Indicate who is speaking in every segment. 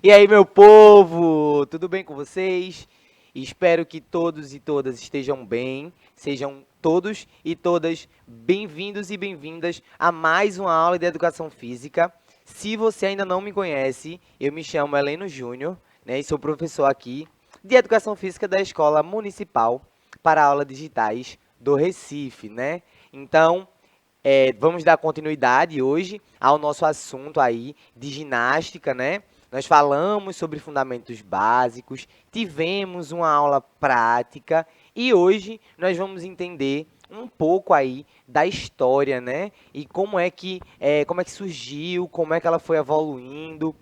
Speaker 1: E aí, meu povo, tudo bem com vocês? Espero que todos e todas estejam bem. Sejam todos e todas bem-vindos e bem-vindas a mais uma aula de educação física. Se você ainda não me conhece, eu me chamo Heleno Júnior, né, e sou professor aqui de educação física da Escola Municipal para Aulas Digitais do Recife, né? Então, vamos dar continuidade hoje ao nosso assunto aí de ginástica, né? Nós falamos sobre fundamentos básicos, tivemos uma aula prática e hoje nós vamos entender um pouco aí da história, né? E como é que surgiu, como é que ela foi evoluindo,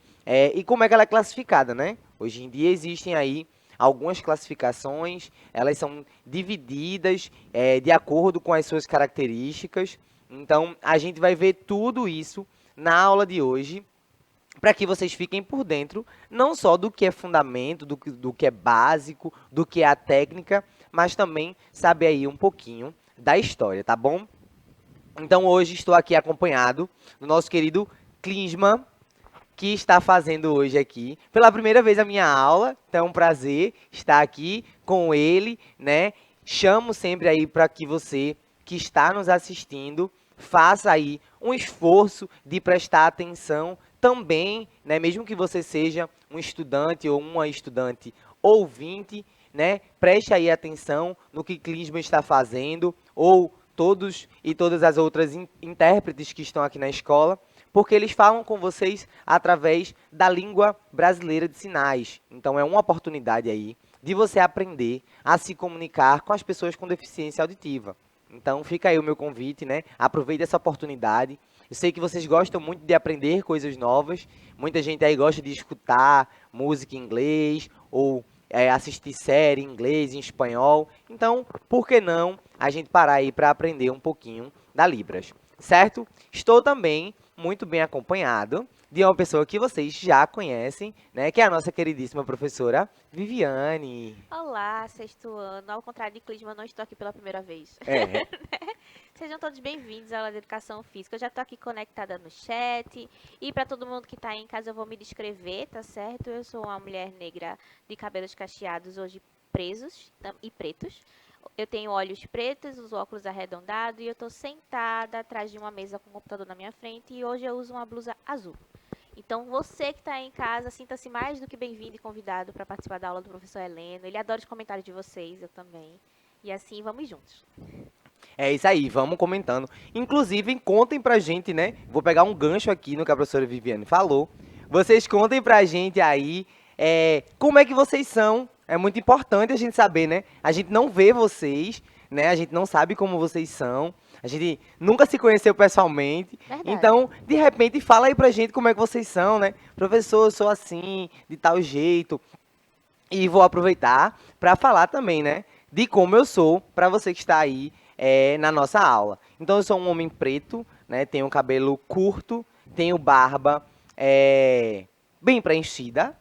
Speaker 1: e como é que ela é classificada, né? Hoje em dia existem aí algumas classificações, elas são divididas de acordo com as suas características. Então, a gente vai ver tudo isso na aula de hoje, para que vocês fiquem por dentro, não só do que é fundamento, do que é básico, do que é a técnica, mas também saber aí um pouquinho da história, tá bom? Então, hoje estou aqui acompanhado do nosso querido Klinsmann, que está fazendo hoje aqui pela primeira vez a minha aula. Então é um prazer estar aqui com ele, né? Chamo sempre aí para que você que está nos assistindo faça aí um esforço de prestar atenção também, né? Mesmo que você seja um estudante ou uma estudante ouvinte, né? Preste aí atenção no que Klinsmann está fazendo ou todos e todas as outras intérpretes que estão aqui na escola, porque eles falam com vocês através da língua brasileira de sinais. Então é uma oportunidade aí de você aprender a se comunicar com as pessoas com deficiência auditiva. Então fica aí o meu convite, né? Aproveite essa oportunidade. Eu sei que vocês gostam muito de aprender coisas novas. Muita gente aí gosta de escutar música em inglês ou assistir série em inglês, em espanhol. Então, por que não a gente parar aí para aprender um pouquinho da Libras, certo? Estou também muito bem acompanhado de uma pessoa que vocês já conhecem, né, que é a nossa queridíssima professora Viviane.
Speaker 2: Olá, sexto ano. Ao contrário de Clisma, eu não estou aqui pela primeira vez.
Speaker 1: É,
Speaker 2: Sejam todos bem-vindos à aula de Educação Física. Eu já estou aqui conectada no chat. E para todo mundo que está aí em casa, eu vou me descrever, tá certo? Eu sou uma mulher negra de cabelos cacheados, hoje presos e pretos. Eu tenho olhos pretos, os óculos arredondados e eu estou sentada atrás de uma mesa com o computador na minha frente. E hoje eu uso uma blusa azul. Então, você que está aí em casa, sinta-se mais do que bem-vindo e convidado para participar da aula do professor Heleno. Ele adora os comentários de vocês, eu também. E assim, vamos juntos.
Speaker 1: é isso aí, vamos comentando. Inclusive, contem pra gente, né? Vou pegar um gancho aqui no que a professora Viviane falou. Vocês contem pra gente aí como é que vocês são. É muito importante a gente saber, né? A gente não vê vocês, né? A gente não sabe como vocês são. A gente nunca se conheceu pessoalmente.
Speaker 2: Verdade.
Speaker 1: Então, de repente, fala aí pra gente como é que vocês são, né? Professor, eu sou assim, de tal jeito. E vou aproveitar para falar também, né, de como eu sou, para você que está aí na nossa aula. Então, eu sou um homem preto, né, tenho cabelo curto, tenho barba bem preenchida,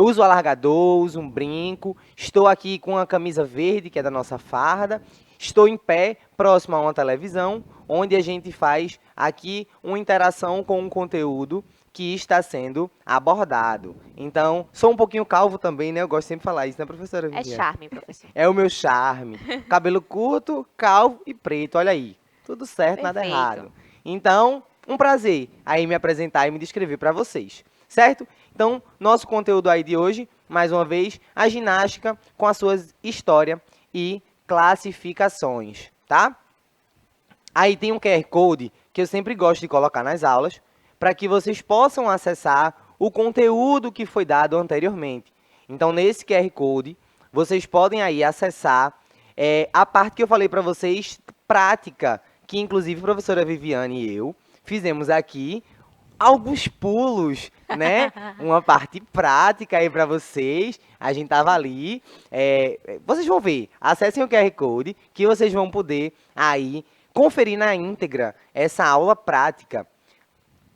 Speaker 1: uso alargador, uso um brinco, estou aqui com a camisa verde, que é da nossa farda, estou em pé, próximo a uma televisão, onde a gente faz aqui uma interação com um conteúdo que está sendo abordado. Então, sou um pouquinho calvo também, né? Eu gosto sempre de falar isso, né, professora
Speaker 2: É
Speaker 1: Viviane?
Speaker 2: charme, professor.
Speaker 1: É o meu charme. Cabelo curto, calvo e preto, olha aí. Tudo certo, nada
Speaker 2: Perfeito.
Speaker 1: errado. Então, um prazer aí me apresentar e me descrever para vocês, certo? Então, nosso conteúdo aí de hoje, mais uma vez, a ginástica com as suas história e classificações, tá? Aí tem um QR Code que eu sempre gosto de colocar nas aulas, para que vocês possam acessar o conteúdo que foi dado anteriormente. Então, nesse QR Code, vocês podem aí acessar a parte que eu falei para vocês, prática, que inclusive a professora Viviane e eu fizemos aqui alguns pulos, né? Uma parte prática aí para vocês. A gente tava ali. Vocês vão ver. Acessem o QR Code que vocês vão poder aí conferir na íntegra essa aula prática.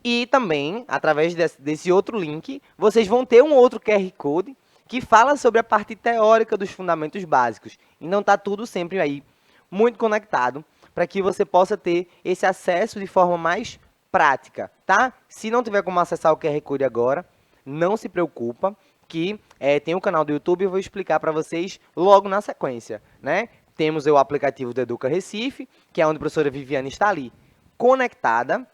Speaker 1: E também, através desse outro link, vocês vão ter um outro QR Code que fala sobre a parte teórica dos fundamentos básicos. Então está tudo sempre aí muito conectado para que você possa ter esse acesso de forma mais prática, tá? Se não tiver como acessar o QR Code agora, não se preocupa, que tem um canal do YouTube e eu vou explicar para vocês logo na sequência, né? Temos o aplicativo do Educa Recife, que é onde a professora Viviane está ali, conectada,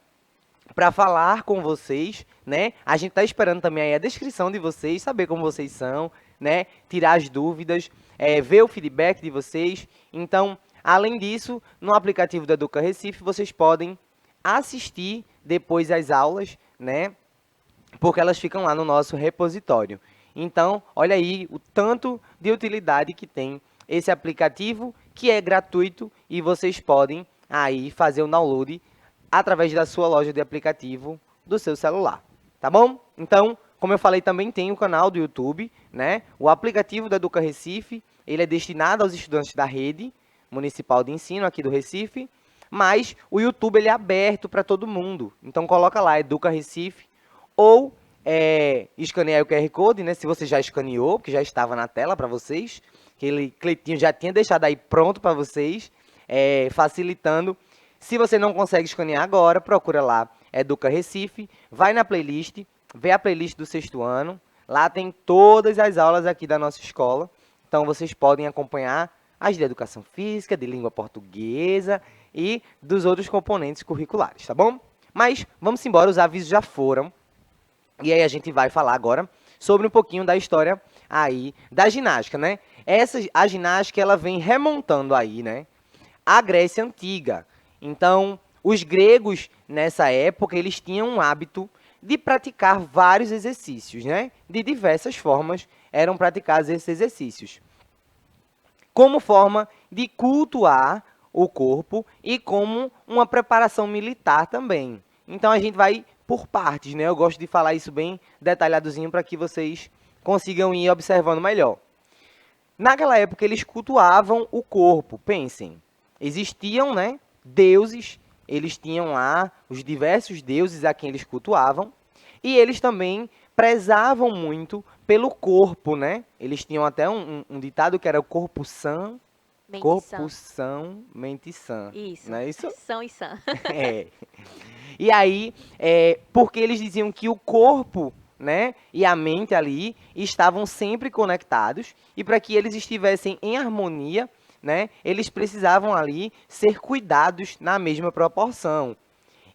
Speaker 1: para falar com vocês, né? A gente está esperando também aí a descrição de vocês, saber como vocês são, né? Tirar as dúvidas, ver o feedback de vocês. Então, além disso, no aplicativo do Educa Recife, vocês podem assistir depois as aulas, né? Porque elas ficam lá no nosso repositório. Então, olha aí o tanto de utilidade que tem esse aplicativo, que é gratuito e vocês podem aí fazer o download através da sua loja de aplicativo do seu celular, tá bom? Então, como eu falei, também tem o canal do YouTube, né? O aplicativo da Educa Recife, ele é destinado aos estudantes da rede municipal de ensino aqui do Recife, mas o YouTube ele é aberto para todo mundo. Então, coloca lá, Educa Recife, ou escanear o QR Code, né? Se você já escaneou, porque já estava na tela para vocês, aquele Cleitinho já tinha deixado aí pronto para vocês, facilitando. Se você não consegue escanear agora, procura lá, Educa Recife, vai na playlist, vê a playlist do 6º ano, lá tem todas as aulas aqui da nossa escola, então vocês podem acompanhar as de educação física, de língua portuguesa e dos outros componentes curriculares, tá bom? Mas vamos embora, os avisos já foram, e aí a gente vai falar agora sobre um pouquinho da história aí da ginástica, né? A ginástica, ela vem remontando aí, né, a Grécia Antiga. Então, os gregos, nessa época, eles tinham um hábito de praticar vários exercícios, né? De diversas formas eram praticados esses exercícios. Como forma de cultuar o corpo e como uma preparação militar também. Então, a gente vai por partes, né? Eu gosto de falar isso bem detalhadozinho para que vocês consigam ir observando melhor. Naquela época, eles cultuavam o corpo. Pensem, existiam, né, deuses, eles tinham lá os diversos deuses a quem eles cultuavam, e eles também prezavam muito pelo corpo, né? Eles tinham até um ditado que era o corpo sã, corpo são, mente sã.
Speaker 2: Isso,
Speaker 1: não é isso?
Speaker 2: são e sã.
Speaker 1: E aí, porque eles diziam que o corpo, né, e a mente ali estavam sempre conectados, e para que eles estivessem em harmonia, né, eles precisavam ali ser cuidados na mesma proporção.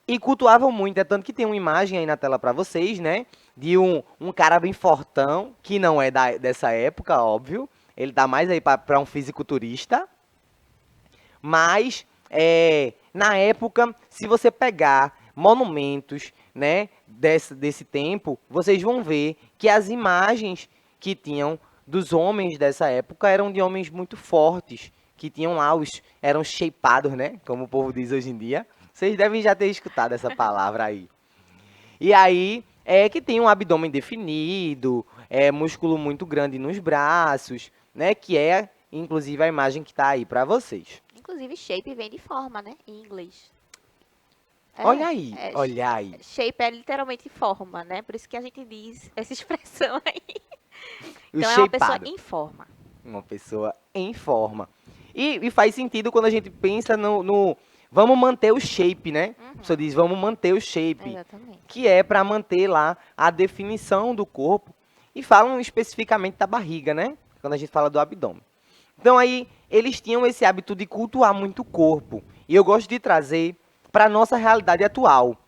Speaker 1: E cultuavam muito, é tanto que tem uma imagem aí na tela para vocês, né, de um cara bem fortão, que não é dessa época, óbvio, ele tá mais aí para um fisiculturista, mas na época, se você pegar monumentos, né, desse tempo, vocês vão ver que as imagens que tinham dos homens dessa época eram de homens muito fortes, que tinham lá eram shapeados, né, como o povo diz hoje em dia. Vocês devem já ter escutado essa palavra aí. E aí, que tem um abdômen definido, músculo muito grande nos braços, né, que é, inclusive, a imagem que está aí para vocês.
Speaker 2: Inclusive, shape vem de forma, né, em inglês.
Speaker 1: Olha aí, olha aí.
Speaker 2: Shape é literalmente forma, né? Por isso que a gente diz essa expressão aí.
Speaker 1: Então,
Speaker 2: é uma pessoa em forma.
Speaker 1: Uma pessoa em forma. E faz sentido quando a gente pensa no vamos manter o shape, né? A pessoa diz, vamos manter o shape.
Speaker 2: Exatamente.
Speaker 1: Que é para manter lá a definição do corpo. E falam especificamente da barriga, né? Quando a gente fala do abdômen. Então, aí, eles tinham esse hábito de cultuar muito o corpo. E eu gosto de trazer para a nossa realidade atual.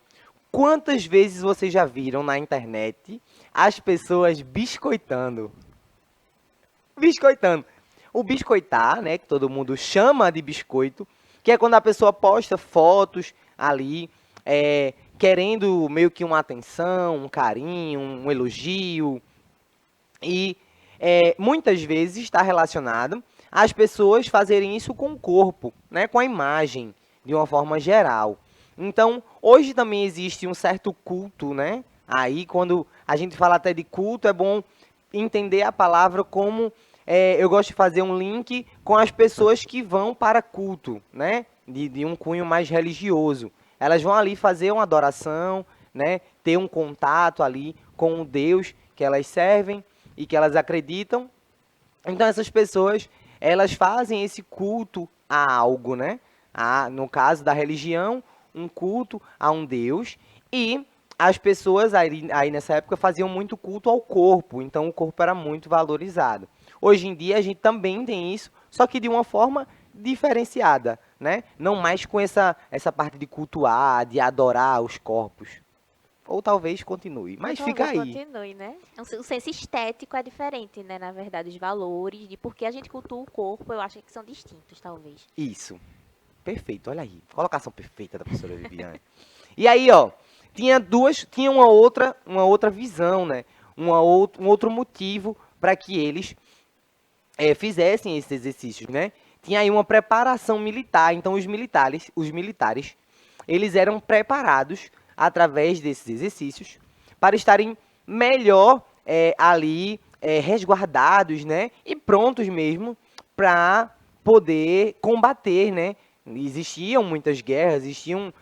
Speaker 1: Quantas vezes vocês já viram na internet as pessoas biscoitando? Biscoitando. O biscoitar, né, que todo mundo chama de biscoito, que é quando a pessoa posta fotos ali, querendo meio que uma atenção, um carinho, um elogio. E muitas vezes está relacionado às pessoas fazerem isso com o corpo, né, com a imagem, de uma forma geral. Então, hoje também existe um certo culto, né? Aí, quando a gente fala até de culto, é bom entender a palavra como... eu gosto de fazer um link com as pessoas que vão para culto, né? De um cunho mais religioso. Elas vão ali fazer uma adoração, né? Ter um contato ali com o Deus que elas servem e que elas acreditam. Então, essas pessoas, elas fazem esse culto a algo, né? No caso da religião, um culto a um Deus. E as pessoas aí nessa época faziam muito culto ao corpo, então o corpo era muito valorizado. Hoje em dia a gente também tem isso, só que de uma forma diferenciada, né? Não mais com essa parte de cultuar, de adorar os corpos. Ou talvez continue,
Speaker 2: Ou
Speaker 1: mas fica
Speaker 2: talvez
Speaker 1: aí.
Speaker 2: continue, né? O senso estético é diferente, né? Na verdade, os valores, de por que a gente cultua o corpo, eu acho que são distintos, talvez.
Speaker 1: Isso. Perfeito, olha aí. Colocação perfeita da professora Viviane. E aí, ó, tinha uma outra visão, né? Um outro motivo para que eles fizessem esses exercícios, né? Tinha aí uma preparação militar. Então, os militares, eles eram preparados através desses exercícios para estarem melhor ali resguardados, né? E prontos mesmo para poder combater, né? Existiam muitas guerras, existiam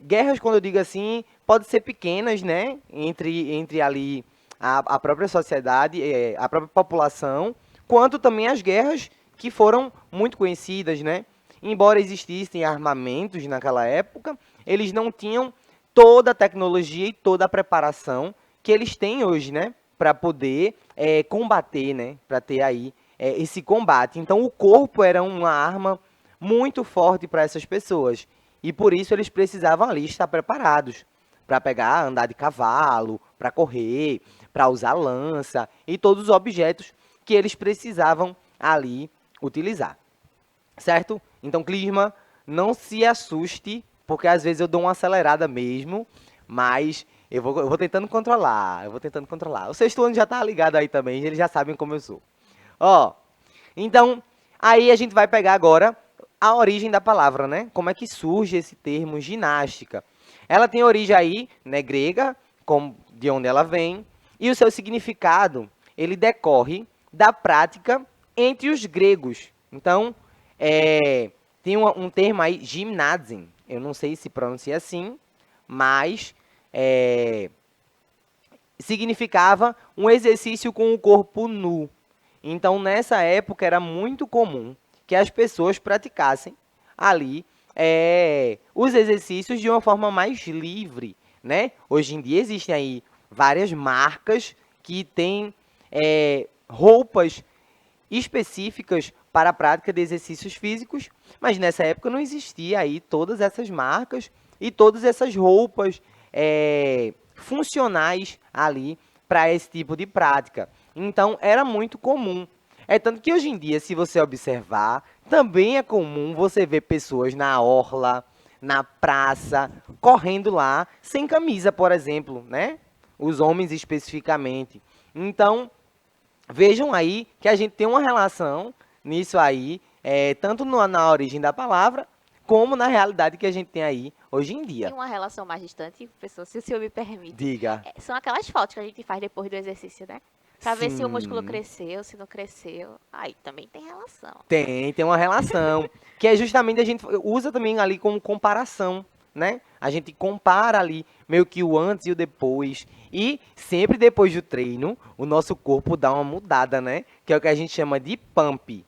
Speaker 1: guerras, quando eu digo assim, pode ser pequenas, né? Entre ali a própria sociedade, a própria população, quanto também as guerras que foram muito conhecidas, né? Embora existissem armamentos naquela época, eles não tinham toda a tecnologia e toda a preparação que eles têm hoje, né? Para poder combater, né? Para ter aí esse combate. Então, o corpo era uma arma muito forte para essas pessoas. E por isso eles precisavam ali estar preparados para pegar, andar de cavalo, para correr, para usar lança e todos os objetos que eles precisavam ali utilizar. Certo? Então, Clisma, não se assuste, porque às vezes eu dou uma acelerada mesmo, mas eu vou tentando controlar, eu vou tentando controlar. O sexto ano já tá ligado aí também, eles já sabem como eu sou. Ó, então, aí a gente vai pegar agora a origem da palavra, né? Como é que surge esse termo ginástica? Ela tem origem aí, né, grega, como de onde ela vem, e o seu significado, ele decorre da prática entre os gregos. Então, tem um termo aí, gymnasium. Eu não sei se pronuncia assim, mas significava um exercício com o corpo nu. Então, nessa época, era muito comum que as pessoas praticassem ali os exercícios de uma forma mais livre, né? Hoje em dia existem aí várias marcas que têm roupas específicas para a prática de exercícios físicos, mas nessa época não existia aí todas essas marcas e todas essas roupas funcionais ali para esse tipo de prática. Então, era muito comum. É tanto que hoje em dia, se você observar, também é comum você ver pessoas na orla, na praça, correndo lá, sem camisa, por exemplo, né? Os homens especificamente. Então, vejam aí que a gente tem uma relação nisso aí, tanto na origem da palavra, como na realidade que a gente tem aí hoje em
Speaker 2: Tem
Speaker 1: dia.
Speaker 2: uma relação mais distante, professor, se o senhor me permite.
Speaker 1: Diga.
Speaker 2: São aquelas fotos que a gente faz depois do exercício, né? Pra ver se o músculo
Speaker 1: Sim.
Speaker 2: cresceu, se não cresceu. Aí também tem relação.
Speaker 1: Tem uma relação, que é justamente a gente usa também ali como comparação, né? A gente compara ali meio que o antes e o depois. E sempre depois do treino, o nosso corpo dá uma mudada, né? Que é o que a gente chama de pump,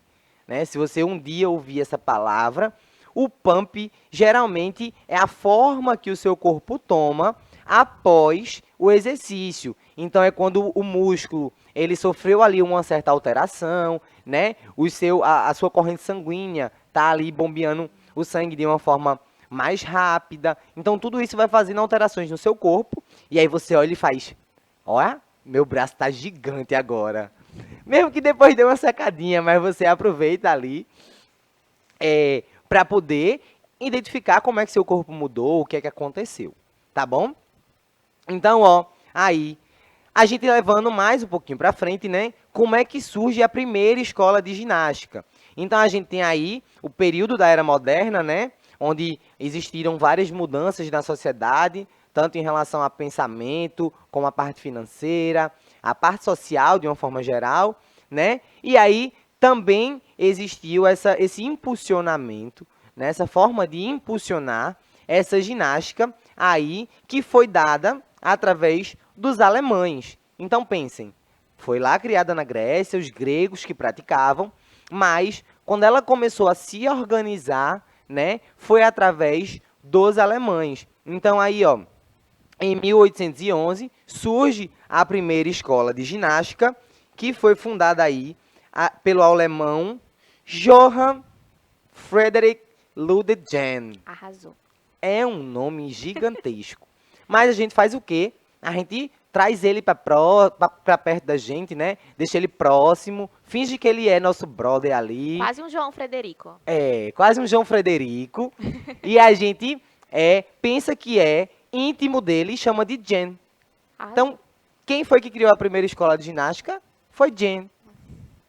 Speaker 1: né? Se você um dia ouvir essa palavra, o pump geralmente é a forma que o seu corpo toma após o exercício. Então é quando o músculo ele sofreu ali uma certa alteração, né? A sua corrente sanguínea tá ali bombeando o sangue de uma forma mais rápida. Então tudo isso vai fazendo alterações no seu corpo e aí você olha e faz, olha, meu braço tá gigante agora. Mesmo que depois dê uma secadinha, mas você aproveita ali para poder identificar como é que seu corpo mudou, o que é que aconteceu, tá bom? Então, ó, aí a gente levando mais um pouquinho para frente, né? Como é que surge a primeira escola de ginástica? Então a gente tem aí o período da era moderna, né? Onde existiram várias mudanças na sociedade, tanto em relação a pensamento, como a parte financeira, a parte social de uma forma geral, né? E aí também existiu esse impulsionamento, né? Essa forma de impulsionar essa ginástica aí que foi dada através dos alemães. Então pensem, foi lá criada na Grécia, os gregos que praticavam, mas quando ela começou a se organizar, né, foi através dos alemães. Então aí, ó, Em 1811, surge a primeira escola de ginástica, que foi fundada aí pelo alemão Johann Friedrich Ludwig.
Speaker 2: Arrasou.
Speaker 1: É um nome gigantesco. Mas a gente faz o quê? A gente traz ele para perto da gente, né? Deixa ele próximo, finge que ele é nosso brother ali.
Speaker 2: Quase um João Frederico.
Speaker 1: É, quase um João Frederico. E a gente pensa que é íntimo dele e chama de Jen.
Speaker 2: Arrasou.
Speaker 1: Então, quem foi que criou a primeira escola de ginástica? Foi Jen.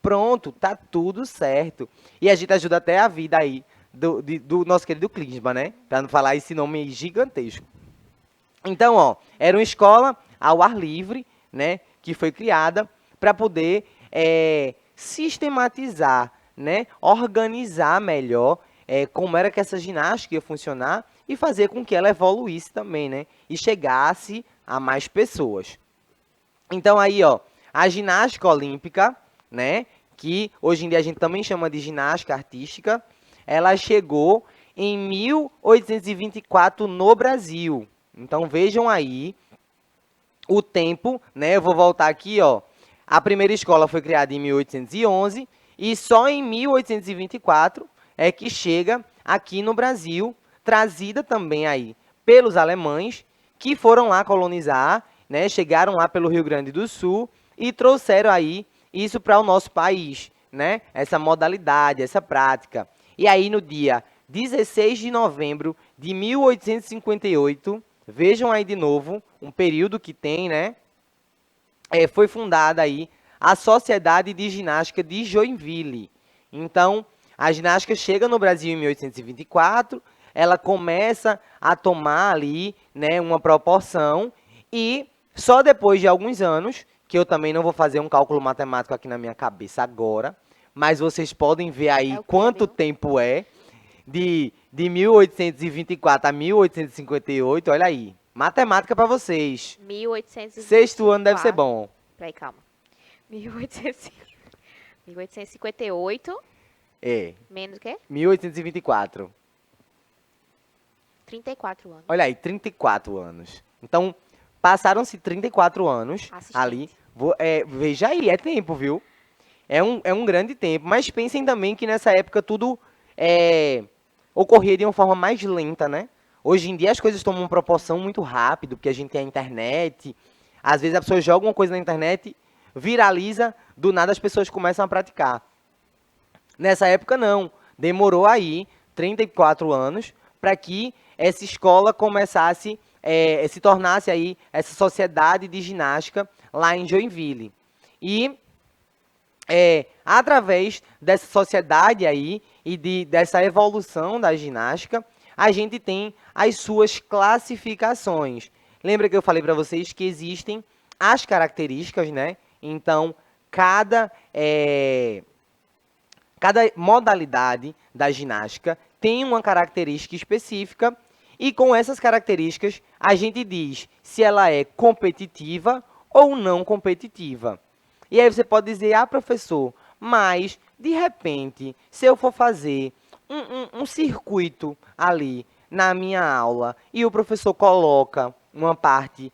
Speaker 1: Pronto, tá tudo certo. E a gente ajuda até a vida aí do nosso querido Klinsmann, né? Pra não falar esse nome gigantesco. Então, ó, era uma escola ao ar livre, né? Que foi criada para poder sistematizar, né? Organizar melhor como era que essa ginástica ia funcionar e fazer com que ela evoluísse também, né? E chegasse a mais pessoas. Então aí, ó, a ginástica olímpica, né, que hoje em dia a gente também chama de ginástica artística, ela chegou em 1824 no Brasil. Então vejam aí o tempo, né? Eu vou voltar aqui, ó. A primeira escola foi criada em 1811 e só em 1824 é que chega aqui no Brasil, trazida também aí pelos alemães que foram lá colonizar, né? Chegaram lá pelo Rio Grande do Sul e trouxeram aí isso para o nosso país, né? Essa modalidade, essa prática. E aí no dia 16 de novembro de 1858, vejam aí de novo um período que tem, né? Foi fundada aí a Sociedade de Ginástica de Joinville. Então, a ginástica chega no Brasil em 1824, ela começa a tomar ali, né, uma proporção e só depois de alguns anos, que eu também não vou fazer um cálculo matemático aqui na minha cabeça agora, mas vocês podem ver aí quanto tempo de 1824 a 1858, olha aí. Matemática para vocês.
Speaker 2: 1854.
Speaker 1: Sexto ano deve ser bom.
Speaker 2: Peraí, calma. 1858. Menos o quê?
Speaker 1: 1824.
Speaker 2: 34 anos.
Speaker 1: Olha aí, 34 anos. Então, passaram-se 34 anos ali. Veja aí, é tempo, viu? É um grande tempo. Mas pensem também que nessa época tudo ocorria de uma forma mais lenta, né? Hoje em dia as coisas tomam uma proporção muito rápido, porque a gente tem a internet. Às vezes a pessoa joga uma coisa na internet, viraliza, do nada as pessoas começam a praticar. Nessa época não. Demorou aí 34 anos para que essa escola começasse, se tornasse aí essa sociedade de ginástica lá em Joinville. E através dessa sociedade aí e dessa evolução da ginástica, a gente tem as suas classificações. Lembra que eu falei para vocês que existem as características, né? Então, cada modalidade da ginástica tem uma característica específica e com essas características a gente diz se ela é competitiva ou não competitiva. E aí você pode dizer, professor, mas de repente, se eu for fazer um circuito ali na minha aula e o professor coloca uma parte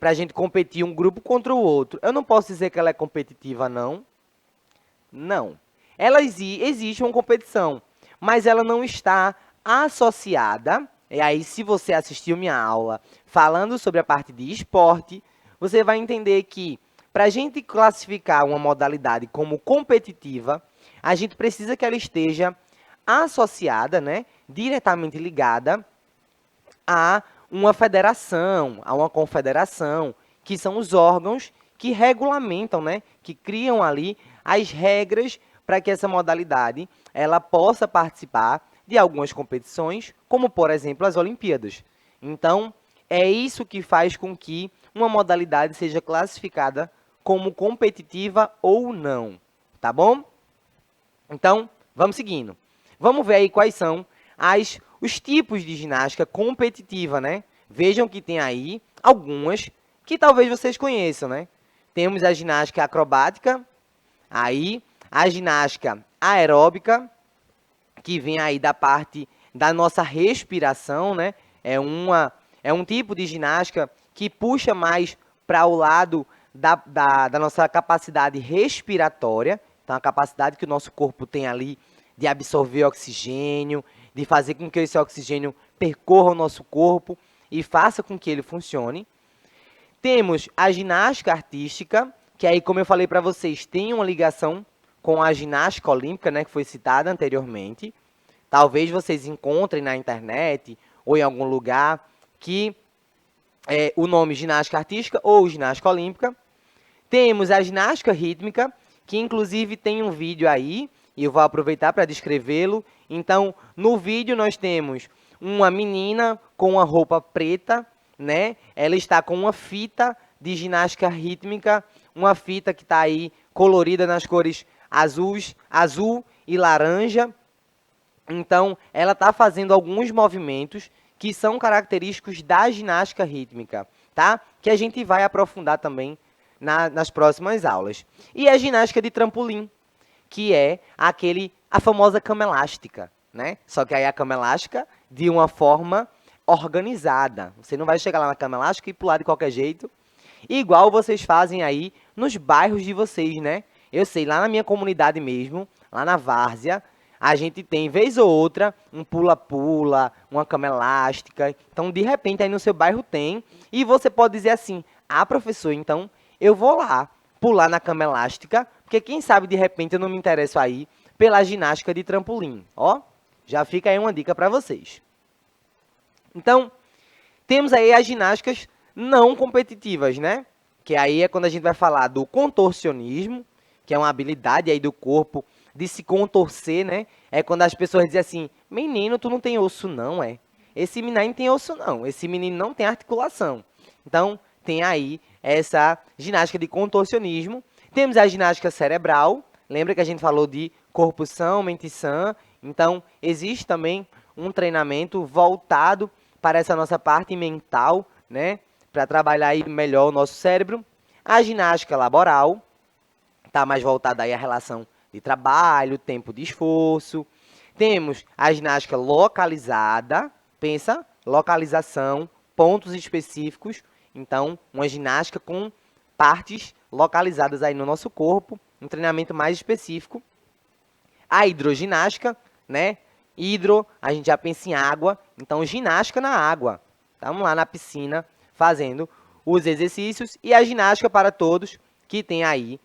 Speaker 1: para a gente competir um grupo contra o outro, eu não posso dizer que ela é competitiva, não? Não. Existe uma competição, mas ela não está associada. E aí, se você assistiu minha aula falando sobre a parte de esporte, você vai entender que para a gente classificar uma modalidade como competitiva, a gente precisa que ela esteja associada, né, diretamente ligada a uma federação, a uma confederação, que são os órgãos que regulamentam, né, que criam ali as regras para que essa modalidade ela possa participar de algumas competições, como, por exemplo, as Olimpíadas. Então, é isso que faz com que uma modalidade seja classificada como competitiva ou não, tá bom? Então, vamos seguindo. Vamos ver aí quais são os tipos de ginástica competitiva, né? Vejam que tem aí algumas que talvez vocês conheçam, né? Temos a ginástica acrobática, aí a ginástica aeróbica, que vem aí da parte da nossa respiração, né? É um tipo de ginástica que puxa mais para o lado da nossa capacidade respiratória, então a capacidade que o nosso corpo tem ali de absorver oxigênio, de fazer com que esse oxigênio percorra o nosso corpo e faça com que ele funcione. Temos a ginástica artística, que aí, como eu falei para vocês, tem uma ligação com a ginástica olímpica, né, que foi citada anteriormente. Talvez vocês encontrem na internet ou em algum lugar que o nome ginástica artística ou ginástica olímpica. Temos a ginástica rítmica, que inclusive tem um vídeo aí, e eu vou aproveitar para descrevê-lo. Então, no vídeo nós temos uma menina com uma roupa preta, né? Ela está com uma fita de ginástica rítmica, uma fita que está aí colorida nas cores azul e laranja. Então, ela está fazendo alguns movimentos que são característicos da ginástica rítmica, tá? Que a gente vai aprofundar também nas próximas aulas. E a ginástica de trampolim, que é a famosa cama elástica, né? Só que aí a cama elástica de uma forma organizada. Você não vai chegar lá na cama elástica e pular de qualquer jeito, igual vocês fazem aí nos bairros de vocês, né? Eu sei, lá na minha comunidade mesmo, lá na Várzea, a gente tem, vez ou outra, um pula-pula, uma cama elástica. Então, de repente, aí no seu bairro tem. E você pode dizer assim, professor, então eu vou lá pular na cama elástica, porque quem sabe, de repente, eu não me interesso aí pela ginástica de trampolim. Ó, já fica aí uma dica para vocês. Então, temos aí as ginásticas não competitivas, né? Que aí é quando a gente vai falar do contorcionismo, que é uma habilidade aí do corpo de se contorcer, né? É quando as pessoas dizem assim, menino, tu não tem osso não, é? Esse menino tem osso não, esse menino não tem articulação. Então, tem aí essa ginástica de contorcionismo. Temos a ginástica cerebral, lembra que a gente falou de corpo são, mente sã? Então, existe também um treinamento voltado para essa nossa parte mental, né? Para trabalhar aí melhor o nosso cérebro. A ginástica laboral está mais voltada aí à relação de trabalho, tempo de esforço. Temos a ginástica localizada, pensa, localização, pontos específicos. Então, uma ginástica com partes localizadas aí no nosso corpo, um treinamento mais específico. A hidroginástica, né? Hidro, a gente já pensa em água, então ginástica na água. Estamos lá na piscina fazendo os exercícios e a ginástica para todos, que tem aí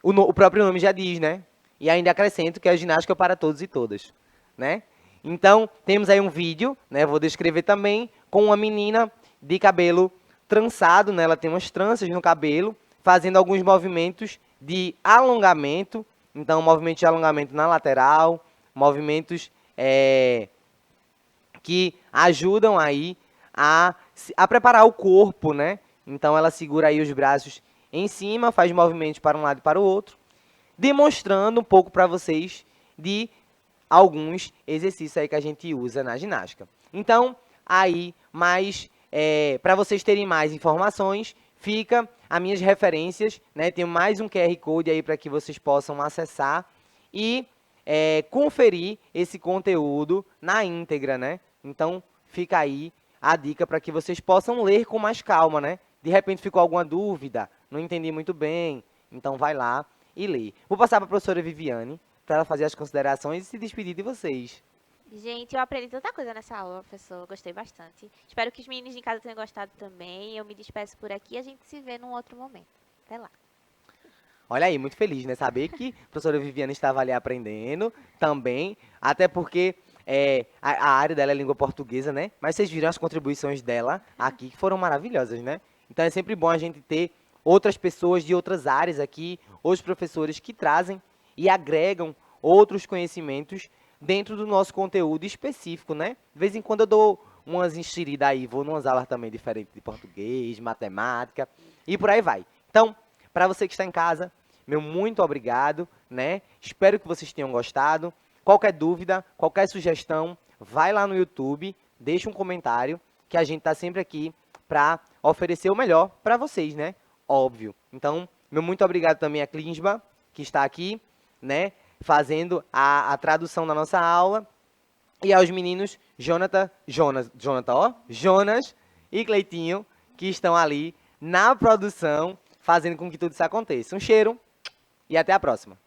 Speaker 1: o próprio nome já diz, né? E ainda acrescento que é a ginástica para todos e todas, né? Então, temos aí um vídeo, né? Vou descrever também, com uma menina de cabelo trançado, né? Ela tem umas tranças no cabelo, fazendo alguns movimentos de alongamento. Então, movimento de alongamento na lateral, movimentos que ajudam aí a preparar o corpo, né? Então, ela segura aí os braços em cima, faz movimentos para um lado e para o outro, demonstrando um pouco para vocês de alguns exercícios aí que a gente usa na ginástica. Então, aí, para vocês terem mais informações, fica as minhas referências, né? Tenho mais um QR Code aí para que vocês possam acessar e conferir esse conteúdo na íntegra, né? Então, fica aí a dica para que vocês possam ler com mais calma, né? De repente ficou alguma dúvida, não entendi muito bem, então vai lá e lê. Vou passar para a professora Viviane, para ela fazer as considerações e se despedir de vocês.
Speaker 2: Gente, eu aprendi tanta coisa nessa aula, professor. Gostei bastante. Espero que os meninos de casa tenham gostado também. Eu me despeço por aqui e a gente se vê num outro momento. Até lá.
Speaker 1: Olha aí, muito feliz, né? Saber que a professora Viviane estava ali aprendendo também, até porque a área dela é língua portuguesa, né? Mas vocês viram as contribuições dela aqui, que foram maravilhosas, né? Então é sempre bom a gente ter outras pessoas de outras áreas aqui, outros professores que trazem e agregam outros conhecimentos dentro do nosso conteúdo específico, né? De vez em quando eu dou umas enxeridas aí, vou numas aulas também diferentes de português, matemática e por aí vai. Então, para você que está em casa, meu muito obrigado, né? Espero que vocês tenham gostado. Qualquer dúvida, qualquer sugestão, vai lá no YouTube, deixa um comentário, que a gente está sempre aqui para oferecer o melhor para vocês, né? Óbvio. Então, meu muito obrigado também a Klinsba, que está aqui, né? Fazendo a tradução da nossa aula. E aos meninos Jonas e Cleitinho, que estão ali na produção, fazendo com que tudo isso aconteça. Um cheiro e até a próxima.